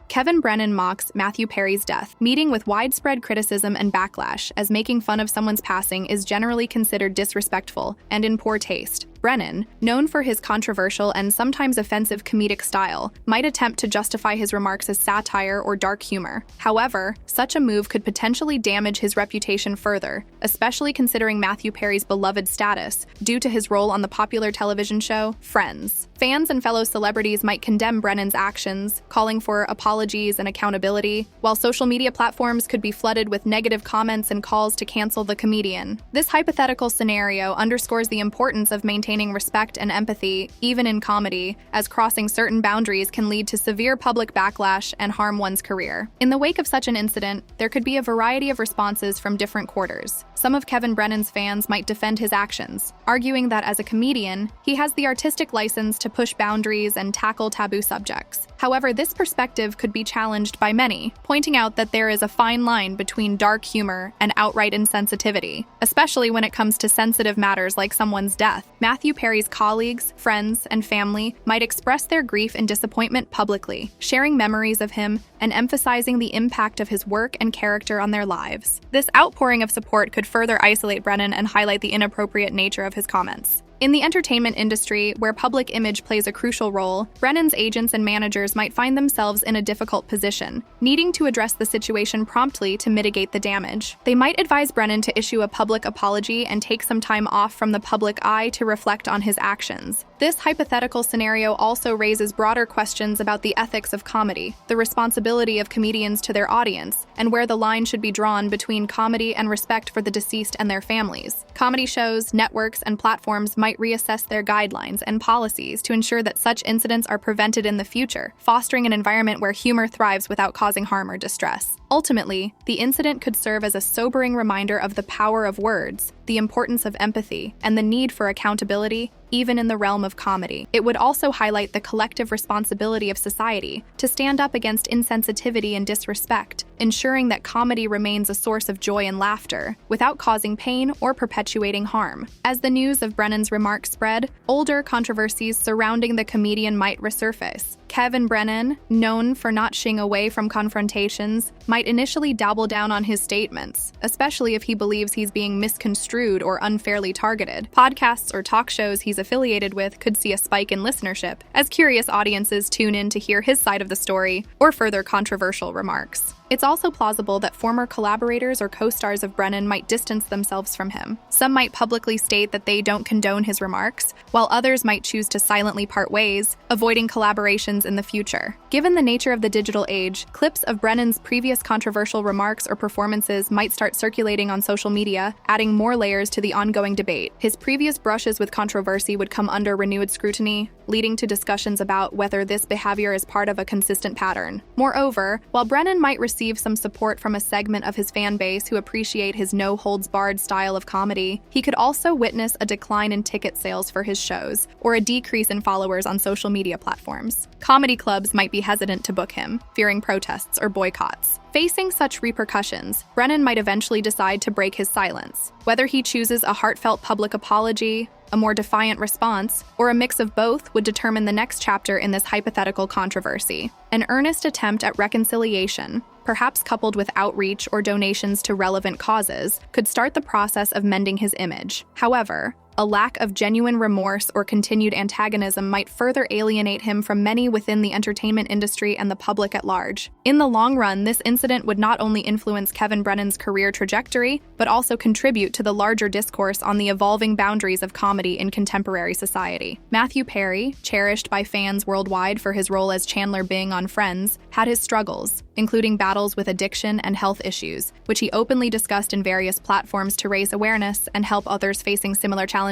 Kevin Brennan mocks Matthew Perry's death, meeting with widespread criticism and backlash, as making fun of someone's passing is generally considered disrespectful and in poor taste. Brennan, known for his controversial and sometimes offensive comedic style, might attempt to justify his remarks as satire or dark humor. However, such a move could potentially damage his reputation further, especially considering Matthew Perry's beloved status due to his role on the popular television show Friends. Fans and fellow celebrities might condemn Brennan's actions, calling for apologies and accountability, while social media platforms could be flooded with negative comments and calls to cancel the comedian. This hypothetical scenario underscores the importance of maintaining respect and empathy, even in comedy, as crossing certain boundaries can lead to severe public backlash and harm one's career. In the wake of such an incident, there could be a variety of responses from different quarters. Some of Kevin Brennan's fans might defend his actions, arguing that as a comedian, he has the artistic license to push boundaries and tackle taboo subjects. However, this perspective could be challenged by many, pointing out that there is a fine line between dark humor and outright insensitivity, especially when it comes to sensitive matters like someone's death. Matthew Perry's colleagues, friends, and family might express their grief and disappointment publicly, sharing memories of him and emphasizing the impact of his work and character on their lives. This outpouring of support could further isolate Brennan and highlight the inappropriate nature of his comments. In the entertainment industry, where public image plays a crucial role, Brennan's agents and managers might find themselves in a difficult position, needing to address the situation promptly to mitigate the damage. They might advise Brennan to issue a public apology and take some time off from the public eye to reflect on his actions. This hypothetical scenario also raises broader questions about the ethics of comedy, the responsibility of comedians to their audience, and where the line should be drawn between comedy and respect for the deceased and their families. Comedy shows, networks, and platforms might reassess their guidelines and policies to ensure that such incidents are prevented in the future, fostering an environment where humor thrives without causing harm or distress. Ultimately, the incident could serve as a sobering reminder of the power of words, the importance of empathy, and the need for accountability, even in the realm of comedy. It would also highlight the collective responsibility of society to stand up against insensitivity and disrespect, ensuring that comedy remains a source of joy and laughter, without causing pain or perpetuating harm. As the news of Brennan's remarks spread, older controversies surrounding the comedian might resurface. Kevin Brennan, known for not shying away from confrontations, might initially double down on his statements, especially if he believes he's being misconstrued or unfairly targeted. Podcasts or talk shows he's affiliated with could see a spike in listenership, as curious audiences tune in to hear his side of the story or further controversial remarks. It's also plausible that former collaborators or co-stars of Brennan might distance themselves from him. Some might publicly state that they don't condone his remarks, while others might choose to silently part ways, avoiding collaborations in the future. Given the nature of the digital age, clips of Brennan's previous controversial remarks or performances might start circulating on social media, adding more layers to the ongoing debate. His previous brushes with controversy would come under renewed scrutiny, leading to discussions about whether this behavior is part of a consistent pattern. Moreover, while Brennan might receive some support from a segment of his fan base who appreciate his no-holds-barred style of comedy, he could also witness a decline in ticket sales for his shows, or a decrease in followers on social media platforms. Comedy clubs might be hesitant to book him, fearing protests or boycotts. Facing such repercussions, Brennan might eventually decide to break his silence. Whether he chooses a heartfelt public apology, a more defiant response, or a mix of both would determine the next chapter in this hypothetical controversy. An earnest attempt at reconciliation, perhaps coupled with outreach or donations to relevant causes, could start the process of mending his image. However, a lack of genuine remorse or continued antagonism might further alienate him from many within the entertainment industry and the public at large. In the long run, this incident would not only influence Kevin Brennan's career trajectory, but also contribute to the larger discourse on the evolving boundaries of comedy in contemporary society. Matthew Perry, cherished by fans worldwide for his role as Chandler Bing on Friends, had his struggles, including battles with addiction and health issues, which he openly discussed in various platforms to raise awareness and help others facing similar challenges.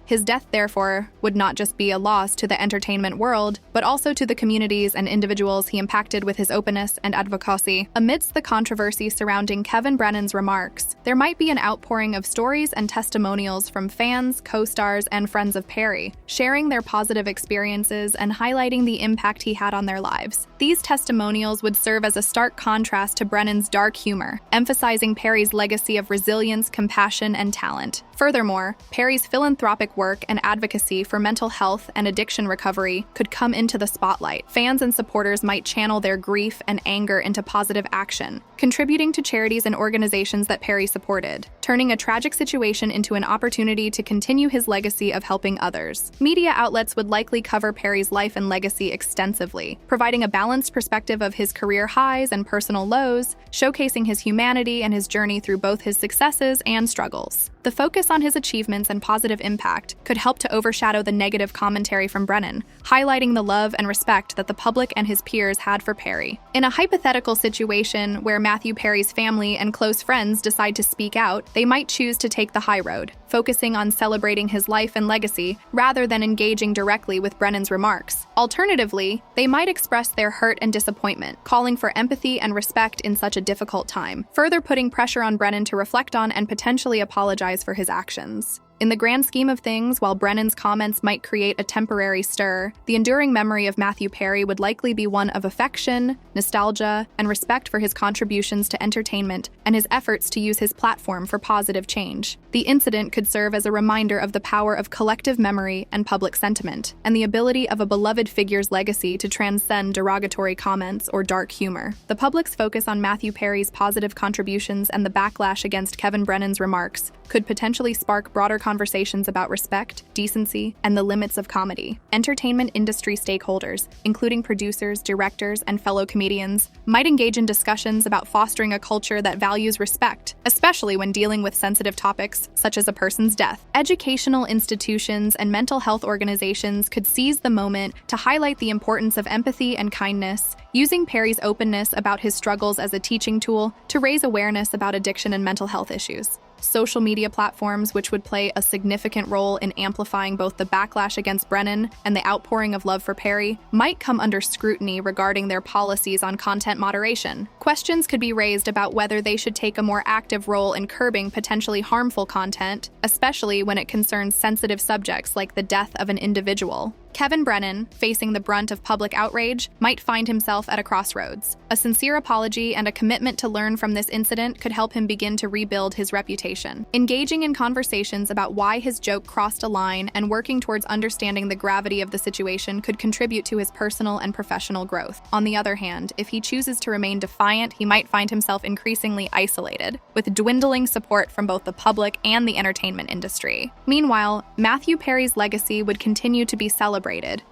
His death, therefore, would not just be a loss to the entertainment world, but also to the communities and individuals he impacted with his openness and advocacy. Amidst the controversy surrounding Kevin Brennan's remarks, there might be an outpouring of stories and testimonials from fans, co-stars, and friends of Perry, sharing their positive experiences and highlighting the impact he had on their lives. These testimonials would serve as a stark contrast to Brennan's dark humor, emphasizing Perry's legacy of resilience, compassion, and talent. Furthermore, Perry's philanthropic public work and advocacy for mental health and addiction recovery could come into the spotlight. Fans and supporters might channel their grief and anger into positive action, contributing to charities and organizations that Perry supported, turning a tragic situation into an opportunity to continue his legacy of helping others. Media outlets would likely cover Perry's life and legacy extensively, providing a balanced perspective of his career highs and personal lows, showcasing his humanity and his journey through both his successes and struggles. The focus on his achievements and positive impact could help to overshadow the negative commentary from Brennan, highlighting the love and respect that the public and his peers had for Perry. In a hypothetical situation where Matthew Perry's family and close friends decide to speak out, they might choose to take the high road, focusing on celebrating his life and legacy rather than engaging directly with Brennan's remarks. Alternatively, they might express their hurt and disappointment, calling for empathy and respect in such a difficult time, further putting pressure on Brennan to reflect on and potentially apologize for his actions. In the grand scheme of things, while Brennan's comments might create a temporary stir, the enduring memory of Matthew Perry would likely be one of affection, nostalgia, and respect for his contributions to entertainment and his efforts to use his platform for positive change. The incident could serve as a reminder of the power of collective memory and public sentiment, and the ability of a beloved figure's legacy to transcend derogatory comments or dark humor. The public's focus on Matthew Perry's positive contributions and the backlash against Kevin Brennan's remarks could potentially spark broader conversations about respect, decency, and the limits of comedy. Entertainment industry stakeholders, including producers, directors, and fellow comedians, might engage in discussions about fostering a culture that values respect, especially when dealing with sensitive topics such as a person's death. Educational institutions and mental health organizations could seize the moment to highlight the importance of empathy and kindness, using Perry's openness about his struggles as a teaching tool to raise awareness about addiction and mental health issues. Social media platforms, which would play a significant role in amplifying both the backlash against Brennan and the outpouring of love for Perry, might come under scrutiny regarding their policies on content moderation. Questions could be raised about whether they should take a more active role in curbing potentially harmful content, especially when it concerns sensitive subjects like the death of an individual. Kevin Brennan, facing the brunt of public outrage, might find himself at a crossroads. A sincere apology and a commitment to learn from this incident could help him begin to rebuild his reputation. Engaging in conversations about why his joke crossed a line and working towards understanding the gravity of the situation could contribute to his personal and professional growth. On the other hand, if he chooses to remain defiant, he might find himself increasingly isolated, with dwindling support from both the public and the entertainment industry. Meanwhile, Matthew Perry's legacy would continue to be celebrated,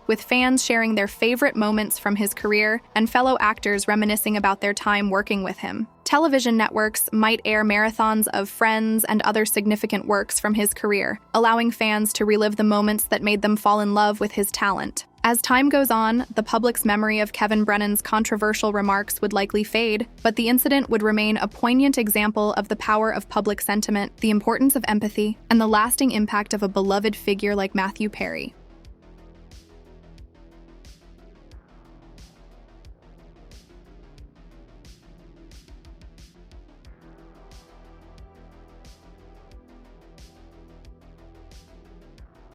with fans sharing their favorite moments from his career and fellow actors reminiscing about their time working with him. Television networks might air marathons of Friends and other significant works from his career, allowing fans to relive the moments that made them fall in love with his talent. As time goes on, the public's memory of Kevin Brennan's controversial remarks would likely fade, but the incident would remain a poignant example of the power of public sentiment, the importance of empathy, and the lasting impact of a beloved figure like Matthew Perry.